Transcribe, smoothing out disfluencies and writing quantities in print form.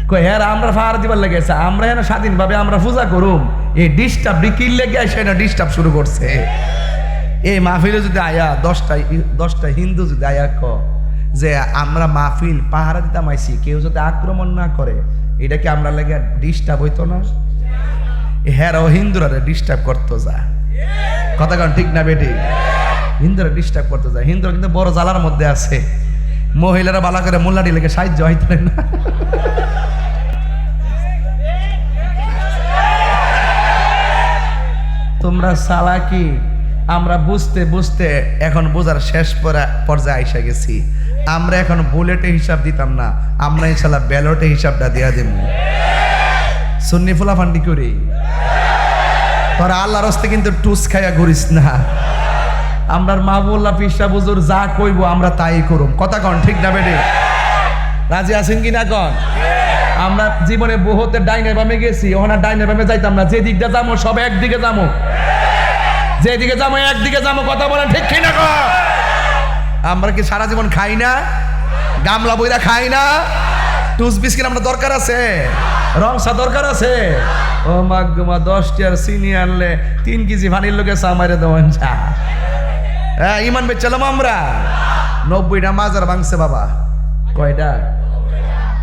কই হ্যাঁ আমরা ফার দিবার লেগেছে, আমরা হেন স্বাধীনভাবে আমরা পূজা করুম, এই ডিস্টার্ব বিকির লেগে এসে না ডিস্টার্ব শুরু করছে। এই মাহফিলে যদি আয়া 10টা হিন্দু যদি আয়া যে আমরা মাহফিল পাহারা দিতাম আইছি, কেউ যদি আক্রমণ না করে, এটা কি আমরা লেগে ডিস্টার্ব হইতো না? হ্যাঁ হিন্দুরা ডিস্টার্ব করতো যা, কথা কারণ ঠিক না বেটি? হিন্দুরা ডিস্টার্ব করতে যায়, হিন্দুরা কিন্তু বড় জ্বালার মধ্যে আছে। মহিলারা বালা করে মোল্লাটি লেগে সাহায্য হইতে না। তোমরা চালাকি, আমরা বুঝতে বুঝতে এখন বোঝার শেষ পর্যায়ে আইসা গেছি। আমরা এখন বুলেটে হিসাব দিতাম না, আমরা ইনশাল্লাহ ব্যালটে হিসাবটা দিয়া দেব। সুন্নি ফুলা ফান্ডি করি তোরা আল্লাহর হস্তে কিন্তু টুস খাইয়া ঘুরিস না। আমরা মাহবুল্লাহ পিসা বুজুর যা কইব আমরা তাই করুম, কথা কন ঠিক না বেটে? রাজি আছেন কি না কন? আমরা জীবনে বহুতে ডাইনে বামে গেছি, ওখানে ডাইনে বামে যাইতাম না, যে দিকটা যাবো সব একদিকে যাবো, যেদিকে যাবো একদিকে যাবো, কথা বলেন ঠিক কি না কন? আমরা কি সারা জীবন খাই না? গামলা বইরা খাই না? টুস বিস্কিট আমরা দরকার আছে, রংসা দরকার আছে। ও মাগমা 10টি আর চিনি আনলে 3 কেজি পানির লোকে চা মারে দেওয়ান চা। হ্যাঁ ইমান বেচালাম আমরা। 90টা মাজার ভাঙছে বাবা। কয়টা?